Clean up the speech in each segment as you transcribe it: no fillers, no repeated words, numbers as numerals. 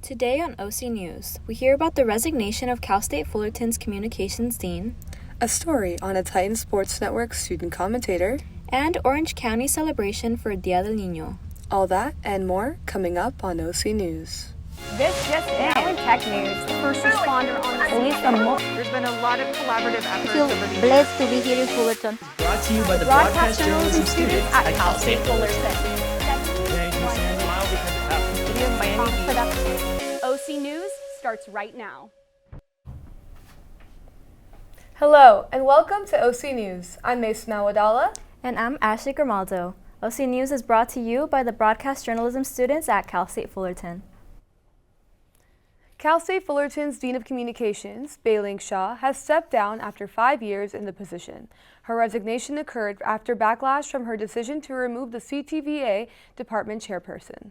Today on OC News, we hear about the resignation of Cal State Fullerton's communications dean, a story on a Titan Sports Network student commentator, and Orange County celebration for Dia Del Niño. All that and more coming up on OC News. This just in. Now in tech news, the first responder on the police. There's been a lot of collaborative efforts feel over the years. blessed to be here in Fullerton. Brought to you by the broadcast journalism students at Cal State Fullerton. OC News starts right now. Hello, and welcome to OC News. I'm Mason Awadala. And I'm Ashley Grimaldo. OC News is brought to you by the broadcast journalism students at Cal State Fullerton. Cal State Fullerton's Dean of Communications, Bailing Shaw, has stepped down after 5 years in the position. Her resignation occurred after backlash from her decision to remove the CTVA department chairperson.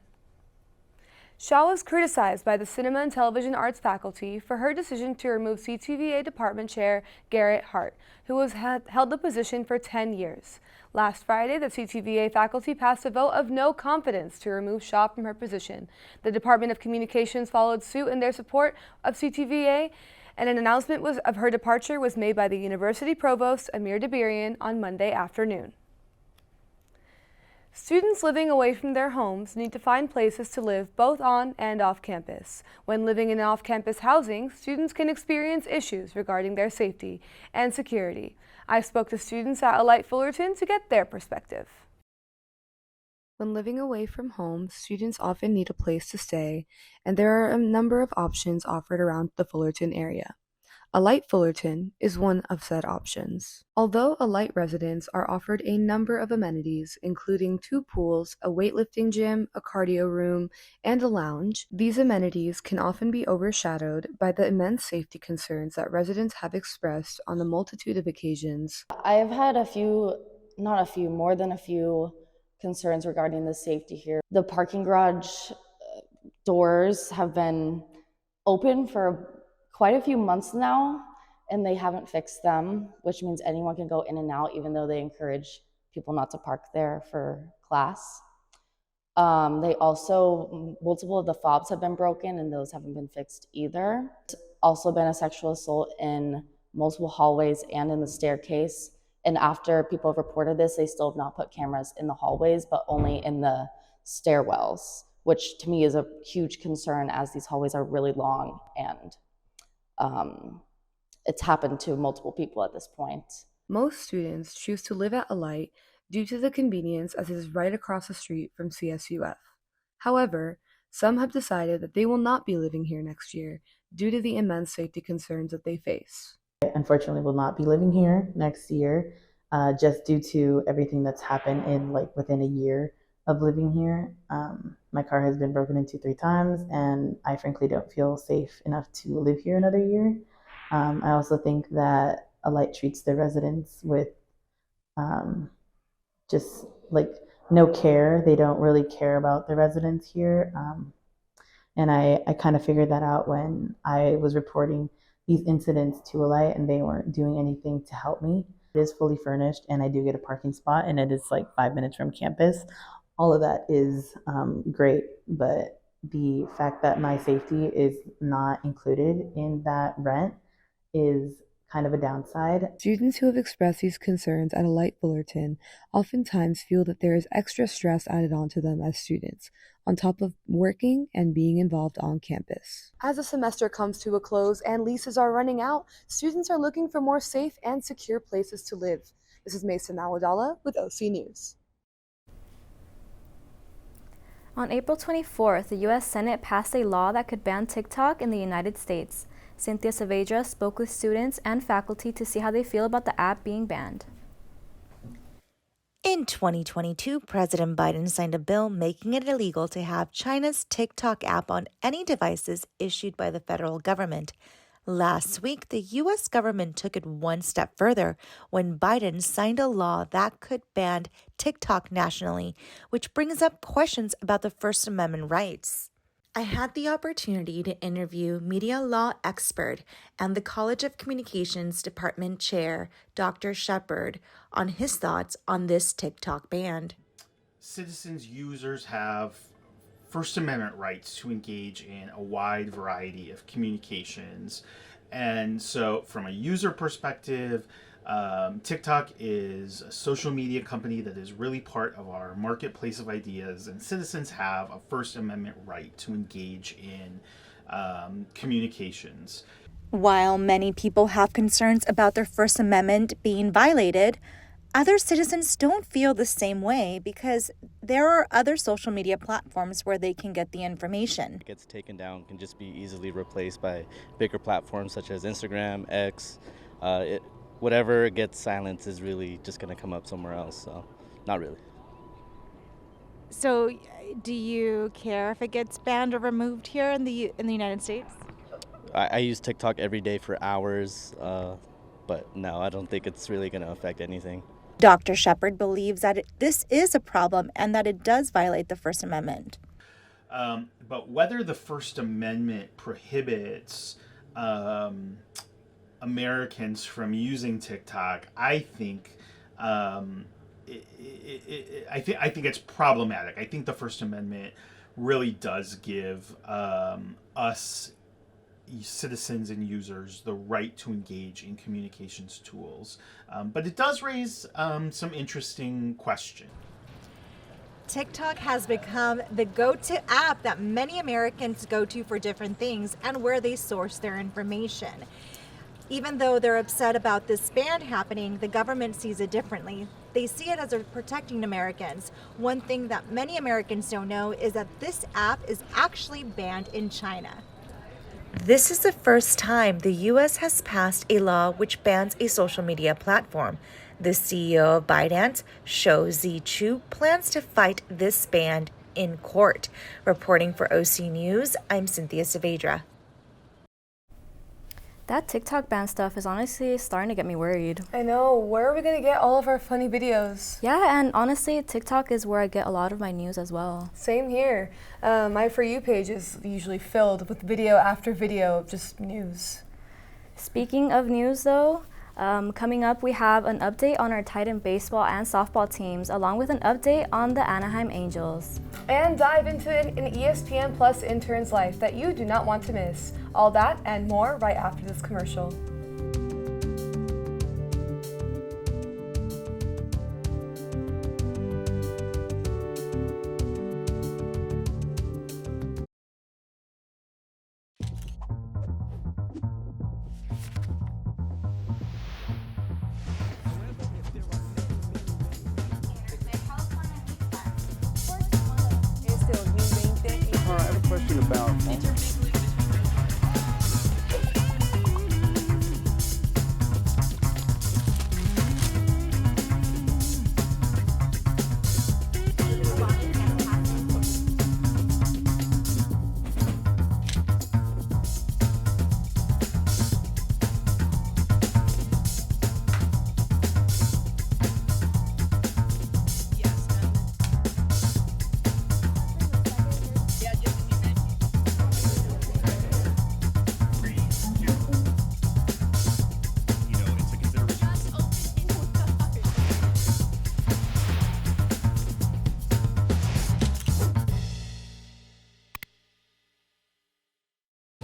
Shaw was criticized by the Cinema and Television Arts faculty for her decision to remove CTVA department chair Garrett Hart, who held the position for 10 years. Last Friday, the CTVA faculty passed a vote of no confidence to remove Shaw from her position. The Department of Communications followed suit in their support of CTVA, and an announcement of her departure was made by the University Provost, Amir Dabirian, on Monday afternoon. Students living away from their homes need to find places to live both on and off campus. When living in off-campus housing, students can experience issues regarding their safety and security. I spoke to students at Alight Fullerton to get their perspective. When living away from home, students often need a place to stay, and there are a number of options offered around the Fullerton area. Alight Fullerton is one of said options. Although Alight residents are offered a number of amenities, including 2 pools, a weightlifting gym, a cardio room, and a lounge, these amenities can often be overshadowed by the immense safety concerns that residents have expressed on a multitude of occasions. I have had more than a few concerns regarding the safety here. The parking garage doors have been open for quite a few months now, and they haven't fixed them, which means anyone can go in and out, even though they encourage people not to park there for class. Multiple of the fobs have been broken, and those haven't been fixed either. There's also been a sexual assault in multiple hallways and in the staircase. And after people have reported this, they still have not put cameras in the hallways, but only in the stairwells, which to me is a huge concern, as these hallways are really long, and it's happened to multiple people at this point. Most students choose to live at Alight due to the convenience, as it is right across the street from CSUF. However, some have decided that they will not be living here next year due to the immense safety concerns that they face. I unfortunately will not be living here next year, just due to everything that's happened within a year of living here. My car has been broken into 3 times, and I frankly don't feel safe enough to live here another year. I also think that Alight treats their residents with just no care. They don't really care about the residents here. And I kind of figured that out when I was reporting these incidents to Alight, and they weren't doing anything to help me. It is fully furnished, and I do get a parking spot, and it is 5 minutes from campus. All of that is great, but the fact that my safety is not included in that rent is kind of a downside. Students who have expressed these concerns at Alight Fullerton oftentimes feel that there is extra stress added onto them as students, on top of working and being involved on campus. As the semester comes to a close and leases are running out, students are looking for more safe and secure places to live. This is Mason Awadala with OC News. On April 24th, the U.S. Senate passed a law that could ban TikTok in the United States. Cynthia Saavedra spoke with students and faculty to see how they feel about the app being banned. In 2022, President Biden signed a bill making it illegal to have China's TikTok app on any devices issued by the federal government. Last week, the U.S. government took it one step further when Biden signed a law that could ban TikTok nationally, which brings up questions about the First Amendment rights. I had the opportunity to interview media law expert and the College of Communications Department Chair, Dr. Shepard, on his thoughts on this TikTok ban. Citizens, users have First Amendment rights to engage in a wide variety of communications. And so from a user perspective, TikTok is a social media company that is really part of our marketplace of ideas, and citizens have a First Amendment right to engage in communications. While many people have concerns about their First Amendment being violated, other citizens don't feel the same way because there are other social media platforms where they can get the information. It gets taken down, can just be easily replaced by bigger platforms such as Instagram, X. Whatever gets silenced is really just going to come up somewhere else, so not really. So do you care if it gets banned or removed here in the United States? I use TikTok every day for hours, but no, I don't think it's really going to affect anything. Dr. Shepard believes that this is a problem and that it does violate the First Amendment. But whether the First Amendment prohibits Americans from using TikTok, I think I think it's problematic. I think the First Amendment really does give us citizens and users the right to engage in communications tools, but it does raise some interesting questions. TikTok has become the go-to app that many Americans go to for different things and where they source their information. Even though they're upset about this ban happening, the government sees it differently. They see it as protecting Americans. One thing that many Americans don't know is that this app is actually banned in China. This is the first time the U.S. has passed a law which bans a social media platform. The CEO of ByteDance, Shou Zichu, plans to fight this ban in court. Reporting for OC News, I'm Cynthia Saavedra. That TikTok ban stuff is honestly starting to get me worried. I know. Where are we going to get all of our funny videos? Yeah, and honestly, TikTok is where I get a lot of my news as well. Same here. My For You page is usually filled with video after video of just news. Speaking of news, though, coming up, we have an update on our Titan baseball and softball teams, along with an update on the Anaheim Angels. And dive into an ESPN Plus intern's life that you do not want to miss. All that and more right after this commercial. I have a question about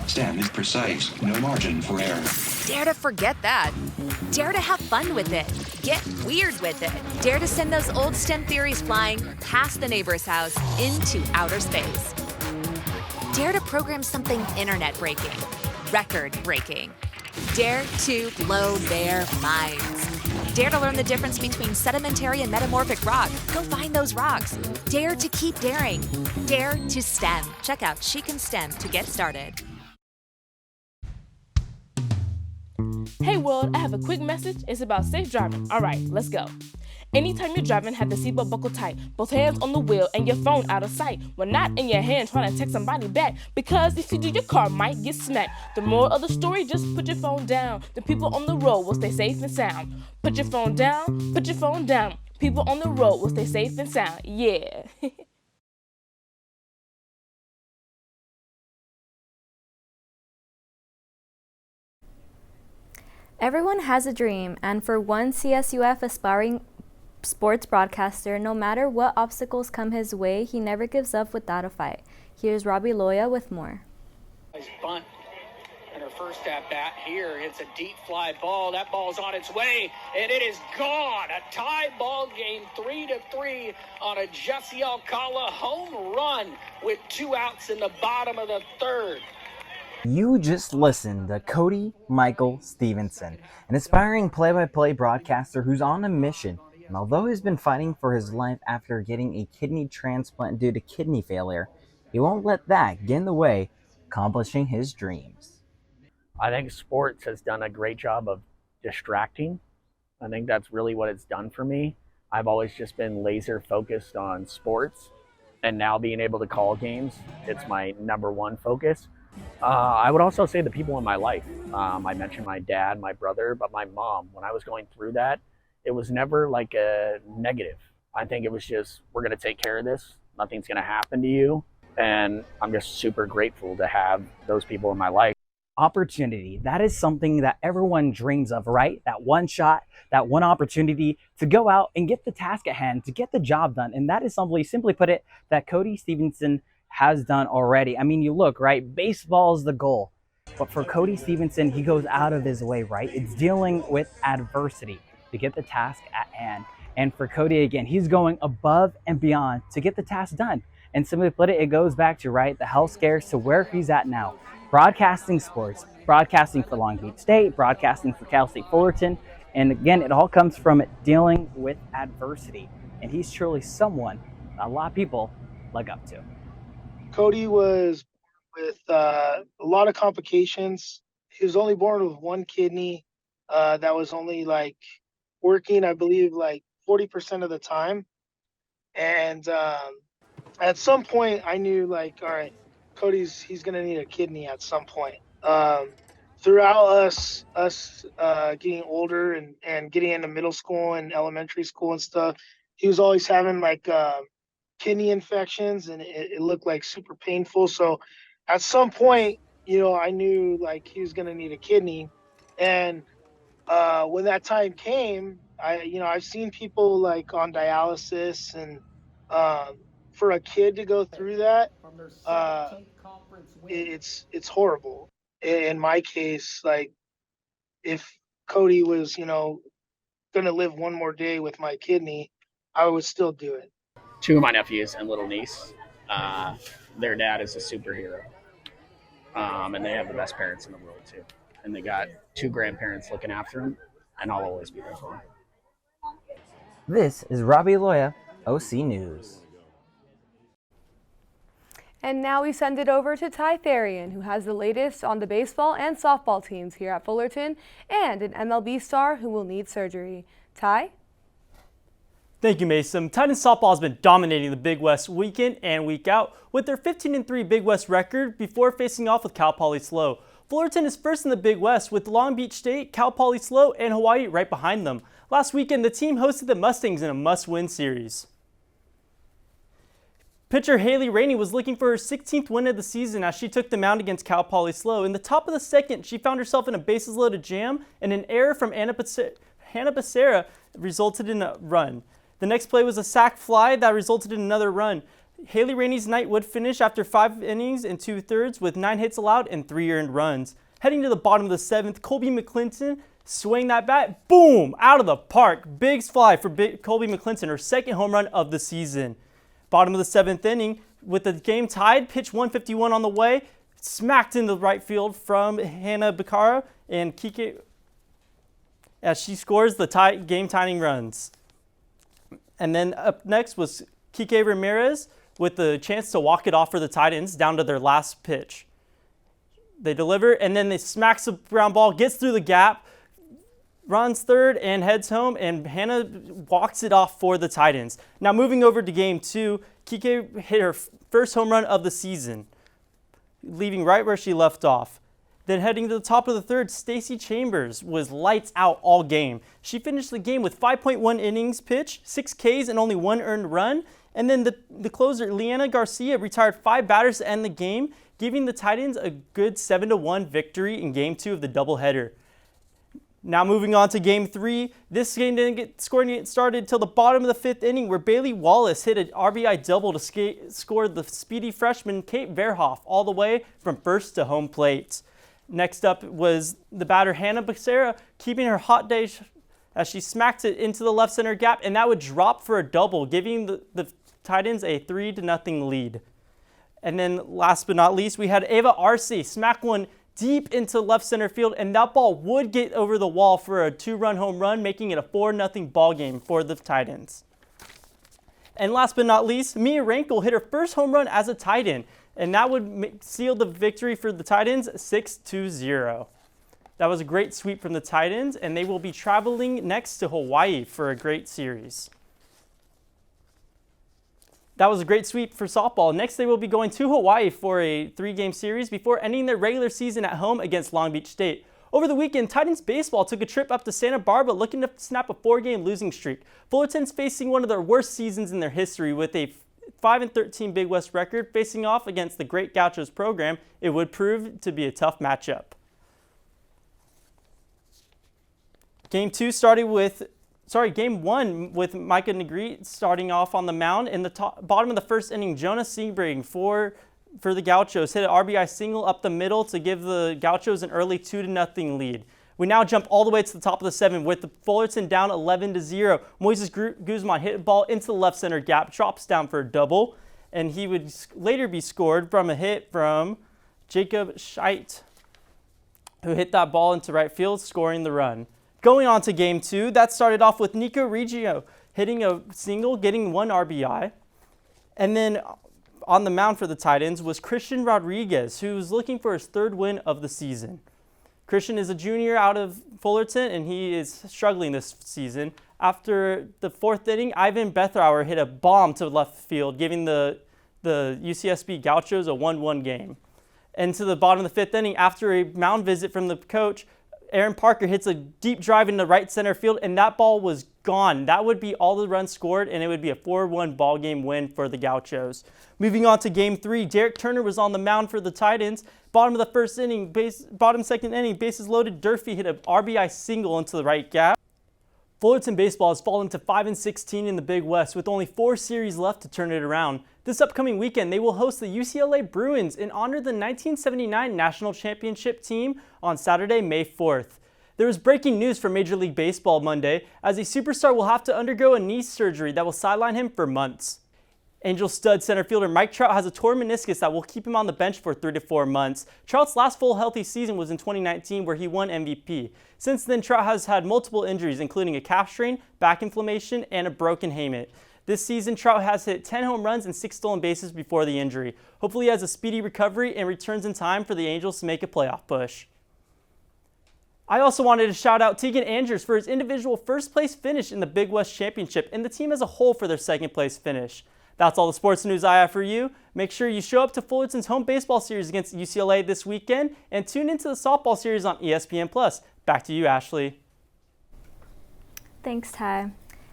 STEM is precise, no margin for error. Dare to forget that. Dare to have fun with it. Get weird with it. Dare to send those old STEM theories flying past the neighbor's house into outer space. Dare to program something internet-breaking, record-breaking. Dare to blow their minds. Dare to learn the difference between sedimentary and metamorphic rock. Go find those rocks. Dare to keep daring. Dare to STEM. Check out She Can STEM to get started. Hey world, I have a quick message. It's about safe driving. All right, let's go. Anytime you're driving, have the seatbelt buckled tight. Both hands on the wheel and your phone out of sight. When not in your hand trying to text somebody back. Because if you do, your car might get smacked. The moral of the story, just put your phone down. The people on the road will stay safe and sound. Put your phone down, put your phone down. People on the road will stay safe and sound. Yeah. Everyone has a dream, and for one CSUF aspiring sports broadcaster, no matter what obstacles come his way, he never gives up without a fight. Here's Robbie Loya with more. Nice bunt. And her first at bat here hits a deep fly ball. That ball's on its way, and it is gone. A tie ball game, 3-3 on a Jessie Alcala home run with 2 outs in the bottom of the third. You just listened to Cody Michael Stevenson, an aspiring play-by-play broadcaster who's on a mission. And although he's been fighting for his life after getting a kidney transplant due to kidney failure, he won't let that get in the way of accomplishing his dreams. I think sports has done a great job of distracting. I think that's really what it's done for me. I've always just been laser focused on sports, and now being able to call games, it's my number one focus. I would also say the people in my life. I mentioned my dad, my brother, but my mom. When I was going through that, it was never like a negative. I think it was just, we're going to take care of this. Nothing's going to happen to you. And I'm just super grateful to have those people in my life. Opportunity. That is something that everyone dreams of, right? That one shot, that one opportunity to go out and get the task at hand, to get the job done. And that is simply put it, that Cody Stevenson has done already. I mean, you look, right? Baseball is the goal. But for Cody Stevenson, he goes out of his way, right? It's dealing with adversity to get the task at hand. And for Cody, again, he's going above and beyond to get the task done. And simply put it, it goes back to, right, the health scares to where he's at now. Broadcasting sports, broadcasting for Long Beach State, broadcasting for Cal State Fullerton. And again, it all comes from dealing with adversity. And he's truly someone a lot of people look up to. Cody was with a lot of complications. He was only born with one kidney that was only like working, I believe, like 40% of the time. And at some point I knew, like, all right, he's going to need a kidney at some point. Throughout us getting older and getting into middle school and elementary school and stuff, he was always having like kidney infections, and it looked like super painful. So at some point, I knew like he was going to need a kidney. And when that time came, I've seen people like on dialysis, and for a kid to go through that, it's horrible. In my case, like, if Cody was, going to live one more day with my kidney, I would still do it. 2 of my nephews and little niece, their dad is a superhero. And they have the best parents in the world too. And they got 2 grandparents looking after them, and I'll always be there for them. This is Robbie Loya, OC News. And now we send it over to Ty Therian, who has the latest on the baseball and softball teams here at Fullerton, and an MLB star who will need surgery. Ty? Thank you, Mason. Titans softball has been dominating the Big West week in and week out with their 15-3 Big West record before facing off with Cal Poly SLO. Fullerton is first in the Big West with Long Beach State, Cal Poly SLO, and Hawaii right behind them. Last weekend, the team hosted the Mustangs in a must-win series. Pitcher Haley Rainey was looking for her 16th win of the season as she took the mound against Cal Poly SLO. In the top of the second, she found herself in a bases-loaded jam, and an error from Hannah Becerra resulted in a run. The next play was a sac fly that resulted in another run. Haley Rainey's night would finish after 5 innings and 2/3 with 9 hits allowed and 3 earned runs. Heading to the bottom of the 7th, Colby McClinton swing that bat, boom, out of the park. Big fly for Colby McClinton, her second home run of the season. Bottom of the 7th inning, with the game tied, pitch 151 on the way, smacked into the right field from Hannah Becerra and Kike as she scores the game-tying runs. And then up next was Kike Ramirez with the chance to walk it off for the Titans down to their last pitch. They deliver, and then they smacks the ground ball, gets through the gap, runs third and heads home, and Hannah walks it off for the Titans. Now moving over to game 2, Kike hit her first home run of the season, leaving right where she left off. Then heading to the top of the 3rd, Stacy Chambers was lights out all game. She finished the game with 5.1 innings pitched, 6 Ks, and only 1 earned run. And then the closer, Leanna Garcia, retired 5 batters to end the game, giving the Titans a good 7-1 victory in game 2 of the doubleheader. Now moving on to Game 3. This game didn't get started until the bottom of the 5th inning, where Bailey Wallace hit an RBI double to score the speedy freshman Kate Verhoff all the way from first to home plate. Next up was the batter Hannah Becerra keeping her hot day as she smacked it into the left center gap, and that would drop for a double, giving the Titans a 3-0 lead. And then last but not least, we had Ava Arce smack one deep into left center field, and that ball would get over the wall for a 2-run home run, making it a 4-0 ball game for the Titans. And last but not least, Mia Rankle hit her first home run as a Titan, and that would seal the victory for the Titans 6-0. That was a great sweep from the Titans, and they will be traveling next to Hawaii for a great series. That was a great sweep for softball. Next, they will be going to Hawaii for a 3-game series before ending their regular season at home against Long Beach State. Over the weekend, Titans baseball took a trip up to Santa Barbara looking to snap a 4-game losing streak. Fullerton's facing one of their worst seasons in their history with a 5-13 Big West record. Facing off against the Great Gauchos program, it would prove to be a tough matchup. Game 1 with Micah Negrete starting off on the mound. In the bottom of the first inning, Jonah Sebring for the Gauchos hit an RBI single up the middle to give the Gauchos an early 2-0 lead. We now jump all the way to the top of the 7th with the Fullerton down 11-0. Moises Guzman hit a ball into the left center gap, drops down for a double, and he would later be scored from a hit from Jacob Scheidt, who hit that ball into right field, scoring the run. Going on to Game 2, that started off with Nico Reggio hitting a single, getting 1 RBI. And then on the mound for the Titans was Christian Rodriguez, who was looking for his 3rd win of the season. Christian is a junior out of Fullerton, and he is struggling this season. After the 4th inning, Ivan Bethrauer hit a bomb to left field, giving the UCSB Gauchos a 1-1 game. And to the bottom of the 5th inning, after a mound visit from the coach, Aaron Parker hits a deep drive into right center field, and that ball was gone. That would be all the runs scored, and it would be a 4-1 ball game win for the Gauchos. Moving on to Game 3, Derek Turner was on the mound for the Titans. Bottom of the 1st inning, bottom 2nd inning, bases loaded. Durfee hit an RBI single into the right gap. Fullerton baseball has fallen to 5-16 in the Big West with only 4 series left to turn it around. This upcoming weekend, they will host the UCLA Bruins and honor the 1979 National Championship team on Saturday, May 4th. There was breaking news from Major League Baseball Monday, as a superstar will have to undergo a knee surgery that will sideline him for months. Angel stud center fielder Mike Trout has a torn meniscus that will keep him on the bench for 3 to 4 months. Trout's last full healthy season was in 2019, where he won MVP. Since then, Trout has had multiple injuries, including a calf strain, back inflammation, and a broken hamate. This season, Trout has hit 10 home runs and 6 stolen bases before the injury. Hopefully he has a speedy recovery and returns in time for the Angels to make a playoff push. I also wanted to shout out Tegan Andrews for his individual first place finish in the Big West Championship and the team as a whole for their 2nd place finish. That's all the sports news I have for you. Make sure you show up to Fullerton's home baseball series against UCLA this weekend and tune into the softball series on ESPN+. Back to you, Ashley. Thanks, Ty.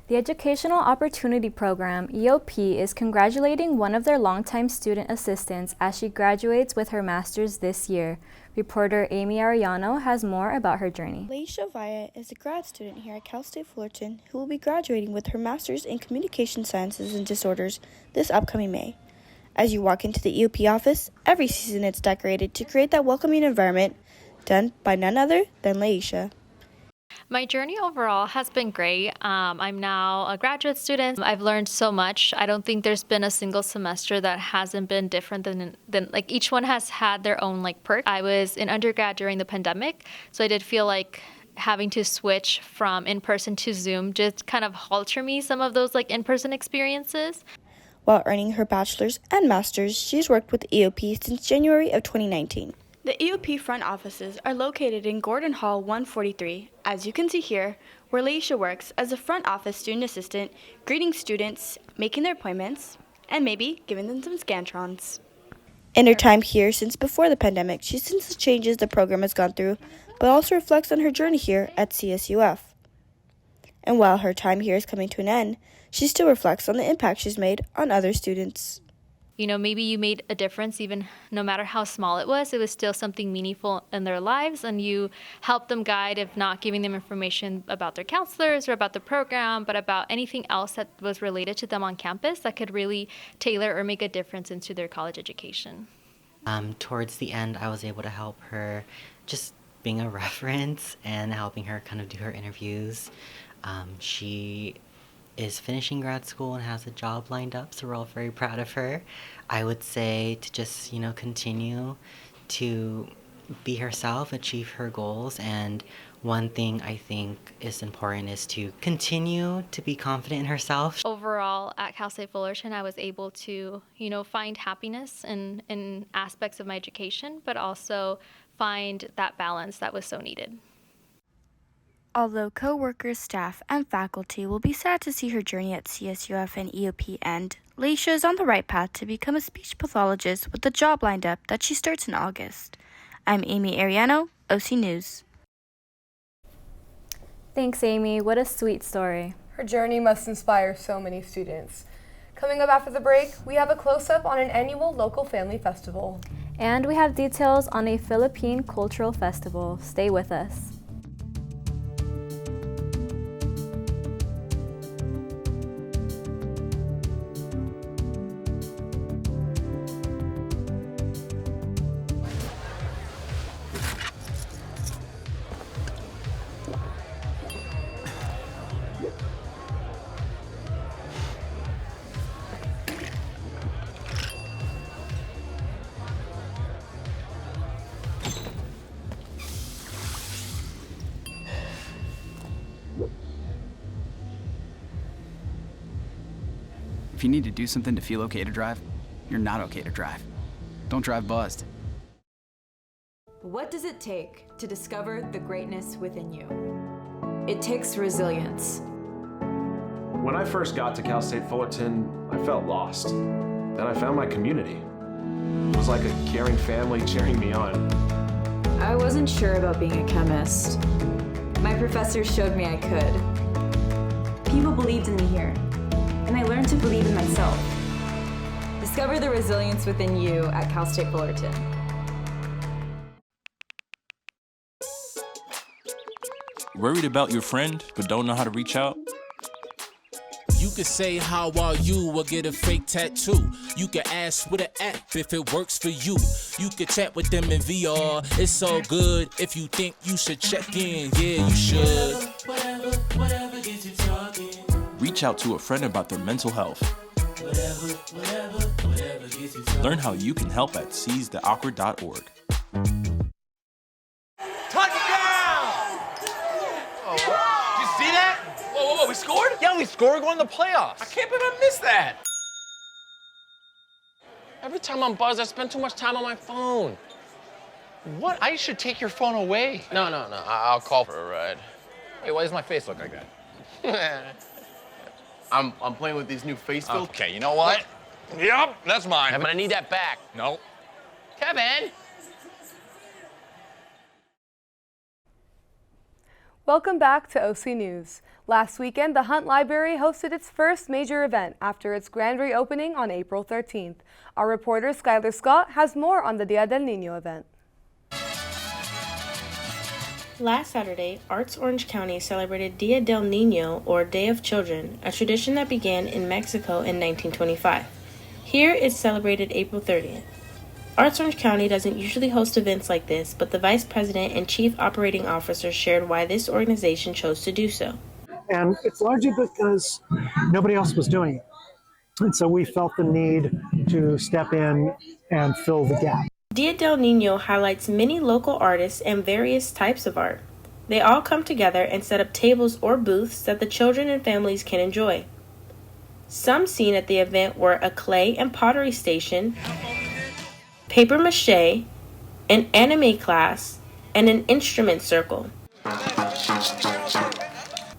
The Educational Opportunity Program, EOP, is congratulating one of their longtime student assistants as she graduates with her master's this year. Reporter Amy Arellano has more about her journey. Laisha Vaya is a grad student here at Cal State Fullerton who will be graduating with her master's in Communication Sciences and Disorders this upcoming May. As you walk into the EOP office, every season it's decorated to create that welcoming environment, done by none other than Laisha. My journey overall has been great. I'm now a graduate student. I've learned so much. I don't think there's been a single semester that hasn't been different than like each one has had their own like perk. I was in undergrad during the pandemic, so I did feel like having to switch from in-person to Zoom just kind of halted me some of those like in-person experiences. While earning her bachelor's and master's, she's worked with EOP since January of 2019. The EOP front offices are located in Gordon Hall 143, as you can see here, where Laisha works as a front office student assistant, greeting students, making their appointments, and maybe giving them some Scantrons. In her time here since before the pandemic, she's seen the changes the program has gone through, but also reflects on her journey here at CSUF. And while her time here is coming to an end, she still reflects on the impact she's made on other students. Maybe you made a difference, even no matter how small it was still something meaningful in their lives, and you helped them guide, if not giving them information about their counselors or about the program, but about anything else that was related to them on campus that could really tailor or make a difference into their college education. Towards the end, I was able to help her just being a reference and helping her kind of do her interviews. She is finishing grad school and has a job lined up, so we're all very proud of her. I would say to just, continue to be herself, achieve her goals, and one thing I think is important is to continue to be confident in herself. Overall, at Cal State Fullerton, I was able to, find happiness in aspects of my education, but also find that balance that was so needed. Although co-workers, staff, and faculty will be sad to see her journey at CSUF and EOP end, Leisha is on the right path to become a speech pathologist with a job lined up that she starts in August. I'm Amy Ariano, OC News. Thanks, Amy. What a sweet story. Her journey must inspire so many students. Coming up after the break, we have a close-up on an annual local family festival. And we have details on a Philippine cultural festival. Stay with us. If you need to do something to feel okay to drive, you're not okay to drive. Don't drive buzzed. What does it take to discover the greatness within you? It takes resilience. When I first got to Cal State Fullerton, I felt lost. Then I found my community. It was like a caring family cheering me on. I wasn't sure about being a chemist. My professor showed me I could. People believed in me here, and I learned to believe in myself. Discover the resilience within you at Cal State Fullerton. Worried about your friend, but don't know how to reach out? You could say, how are you, or get a fake tattoo. You could ask with an app if it works for you. You could chat with them in VR, it's all good. If you think you should check in, yeah, you should. Whatever gets you talking. Reach out to a friend about their mental health. Whatever gets you talking. Learn how you can help at seizetheawkward.org. See that? Whoa, we scored? Yeah, we scored. We're going to the playoffs. I can't believe I missed that. Every time I'm buzzed, I spend too much time on my phone. What? I should take your phone away. No. I'll call for a ride. Hey, why does my face look like that? I'm playing with these new face filters. Okay, you know what? Yep, that's mine. I'm gonna need that back. No. Kevin! Welcome back to OC News. Last weekend, the Hunt Library hosted its first major event after its grand reopening on April 13th. Our reporter, Skylar Scott, has more on the Dia Del Niño event. Last Saturday, Arts Orange County celebrated Dia Del Niño, or Day of Children, a tradition that began in Mexico in 1925. Here, it's celebrated April 30th. Arts Orange County doesn't usually host events like this, but the Vice President and Chief Operating Officer shared why this organization chose to do so. And it's largely because nobody else was doing it. And so we felt the need to step in and fill the gap. Dia Del Niño highlights many local artists and various types of art. They all come together and set up tables or booths that the children and families can enjoy. Some seen at the event were a clay and pottery station, paper mache, an anime class, and an instrument circle.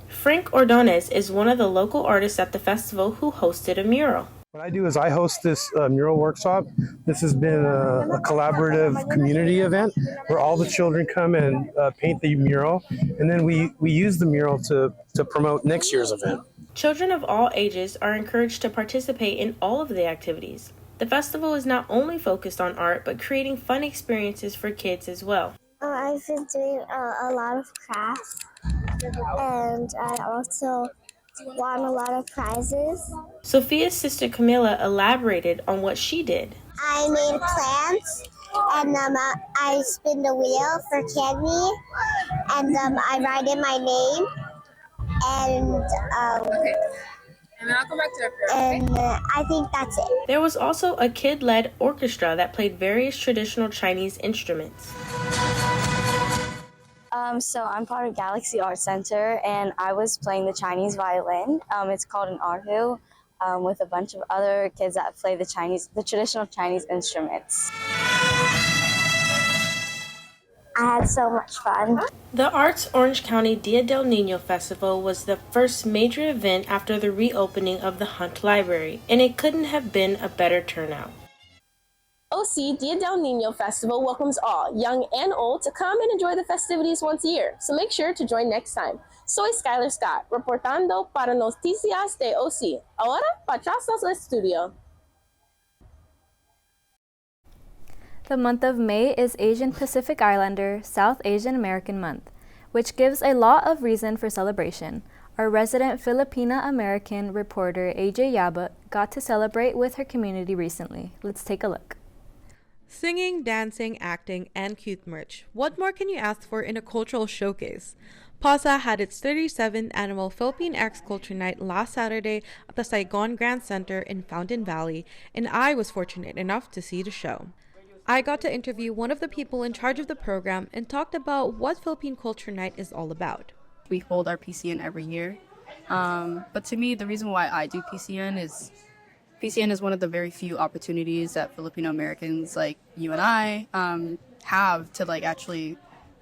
Frank Ordonez is one of the local artists at the festival who hosted a mural. What I do is I host this mural workshop. This has been a collaborative community event where all the children come and paint the mural, and then we use the mural to promote next year's event. Children of all ages are encouraged to participate in all of the activities. The festival is not only focused on art, but creating fun experiences for kids as well. I've been doing a lot of crafts, and I also won a lot of prizes. Sophia's sister Camila elaborated on what she did. I made plants, and I spin the wheel for candy, and I write in my name, and And then I'll come back to that. and I think that's it. There was also a kid-led orchestra that played various traditional Chinese instruments. So I'm part of Galaxy Art Center, and I was playing the Chinese violin. It's called an erhu, with a bunch of other kids that play the traditional Chinese instruments. I had so much fun. The Arts Orange County Dia Del Niño Festival was the first major event after the reopening of the Hunt Library, and it couldn't have been a better turnout. OC Dia Del Niño Festival welcomes all, young and old, to come and enjoy the festivities once a year, so make sure to join next time. Soy Skylar Scott, reportando para Noticias de OC. Ahora, patrasas al estudio. The month of May is Asian Pacific Islander South Asian American Month, which gives a lot of reason for celebration. Our resident Filipina American reporter AJ Yabut got to celebrate with her community recently. Let's take a look. Singing, dancing, acting, and cute merch. What more can you ask for in a cultural showcase? PASA had its 37th annual Philippine X Culture Night last Saturday at the Saigon Grand Center in Fountain Valley, and I was fortunate enough to see the show. I got to interview one of the people in charge of the program and talked about what Philippine Culture Night is all about. We hold our PCN every year, but to me, the reason why I do PCN is one of the very few opportunities that Filipino Americans like you and I have to actually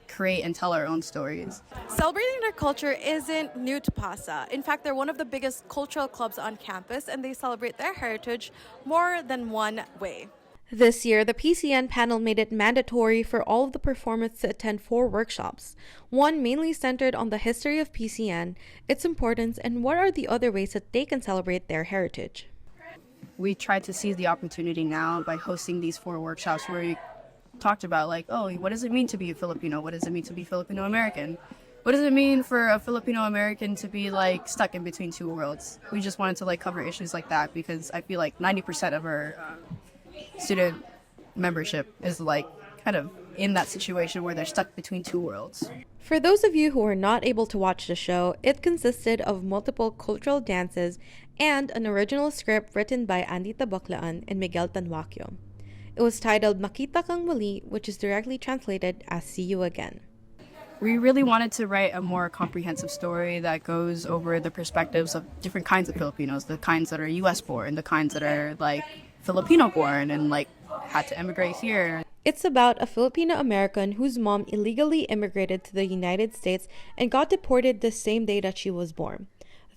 create and tell our own stories. Celebrating their culture isn't new to PASA. In fact, they're one of the biggest cultural clubs on campus, and they celebrate their heritage more than one way. This year, the PCN panel made it mandatory for all of the performers to attend 4 workshops, one mainly centered on the history of PCN, its importance, and what are the other ways that they can celebrate their heritage. We tried to seize the opportunity now by hosting these 4 workshops where we talked about what does it mean to be a Filipino? What does it mean to be Filipino American? What does it mean for a Filipino American to be stuck in between 2 worlds? We just wanted to cover issues like that because I feel like 90% of our student membership is kind of in that situation where they're stuck between 2 worlds. For those of you who were not able to watch the show, it consisted of multiple cultural dances and an original script written by Andy Tabaclaan and Miguel Tanwakyo. It was titled Makita Kang Muli, which is directly translated as See You Again. We really wanted to write a more comprehensive story that goes over the perspectives of different kinds of Filipinos, the kinds that are US born, the kinds that are Filipino born and had to emigrate here. It's about a Filipino American whose mom illegally immigrated to the United States and got deported the same day that she was born.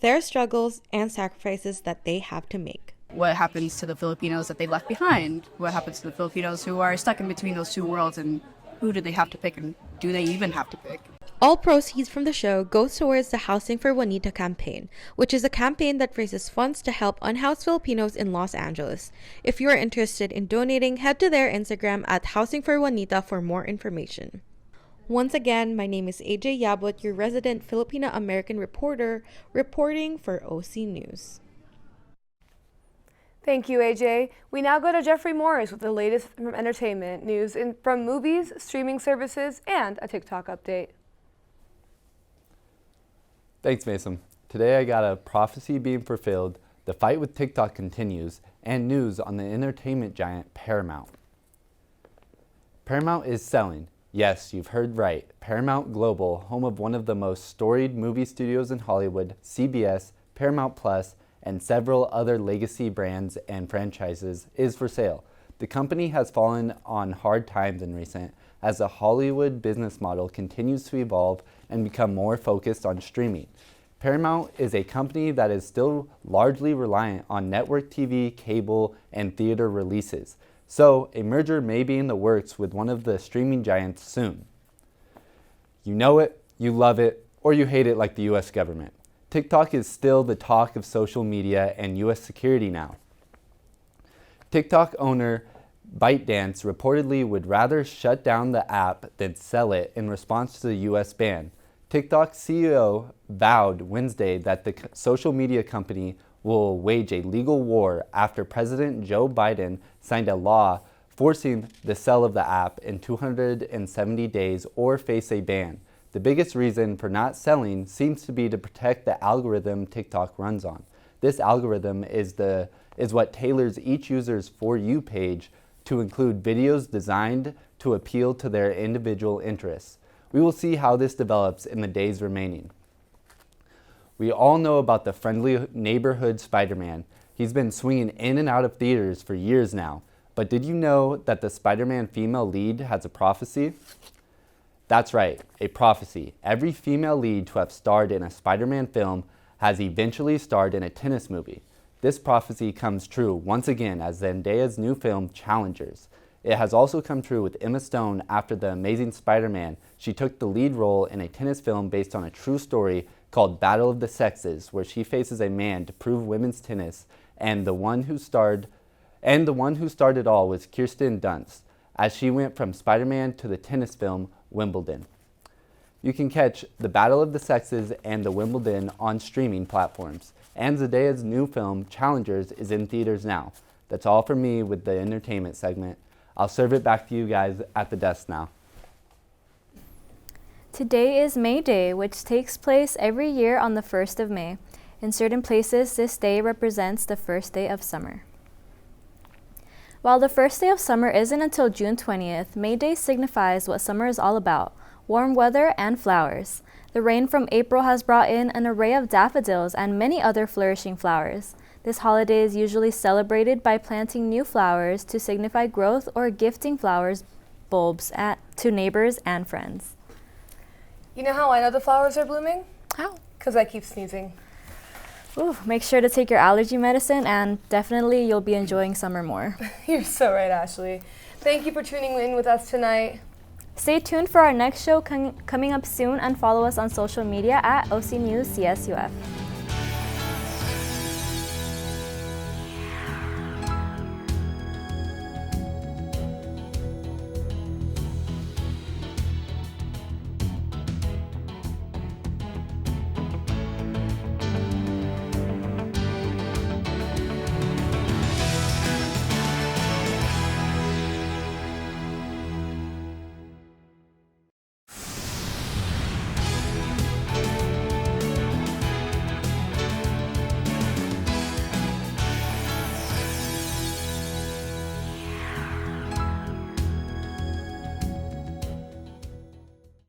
Their struggles and sacrifices that they have to make. What happens to the Filipinos that they left behind? What happens to the Filipinos who are stuck in between those 2 worlds, and who do they have to pick, and do they even have to pick? All proceeds from the show goes towards the Housing for Juanita campaign, which is a campaign that raises funds to help unhoused Filipinos in Los Angeles. If you are interested in donating, head to their Instagram at Housing for Juanita for more information. Once again, my name is AJ Yabut, your resident Filipina American reporter, reporting for OC News. Thank you, AJ. We now go to Jeffrey Morris with the latest from entertainment news from movies, streaming services, and a TikTok update. Thanks, Mason. Today I got a prophecy being fulfilled, the fight with TikTok continues, and news on the entertainment giant Paramount. Paramount is selling. Yes, you've heard right. Paramount Global, home of one of the most storied movie studios in Hollywood, CBS, Paramount Plus, and several other legacy brands and franchises, is for sale. The company has fallen on hard times in recent as the Hollywood business model continues to evolve and become more focused on streaming. Paramount is a company that is still largely reliant on network TV, cable, and theater releases. So a merger may be in the works with one of the streaming giants soon. You know it, you love it, or you hate it like the US government. TikTok is still the talk of social media and US security now. TikTok owner ByteDance reportedly would rather shut down the app than sell it in response to the U.S. ban. TikTok's CEO vowed Wednesday that the social media company will wage a legal war after President Joe Biden signed a law forcing the sale of the app in 270 days or face a ban. The biggest reason for not selling seems to be to protect the algorithm TikTok runs on. This algorithm is what tailors each user's For You page to include videos designed to appeal to their individual interests. We will see how this develops in the days remaining. We all know about the friendly neighborhood Spider-Man. He's been swinging in and out of theaters for years now. But did you know that the Spider-Man female lead has a prophecy? That's right, a prophecy. Every female lead to have starred in a Spider-Man film has eventually starred in a tennis movie. This prophecy comes true once again as Zendaya's new film, Challengers. It has also come true with Emma Stone after The Amazing Spider-Man. She took the lead role in a tennis film based on a true story called Battle of the Sexes, where she faces a man to prove women's tennis, and the one who starred it all was Kirsten Dunst, as she went from Spider-Man to the tennis film Wimbledon. You can catch the Battle of the Sexes and the Wimbledon on streaming platforms. And Zendaya's new film, Challengers, is in theaters now. That's all for me with the entertainment segment. I'll serve it back to you guys at the desk now. Today is May Day, which takes place every year on the 1st of May. In certain places, this day represents the first day of summer. While the first day of summer isn't until June 20th, May Day signifies what summer is all about: warm weather and flowers. The rain from April has brought in an array of daffodils and many other flourishing flowers. This holiday is usually celebrated by planting new flowers to signify growth or gifting flowers bulbs to neighbors and friends. You know how I know the flowers are blooming? How? Because I keep sneezing. Ooh, make sure to take your allergy medicine, and definitely you'll be enjoying summer more. You're so right, Ashley. Thank you for tuning in with us tonight. Stay tuned for our next show coming up soon, and follow us on social media at OC News CSUF.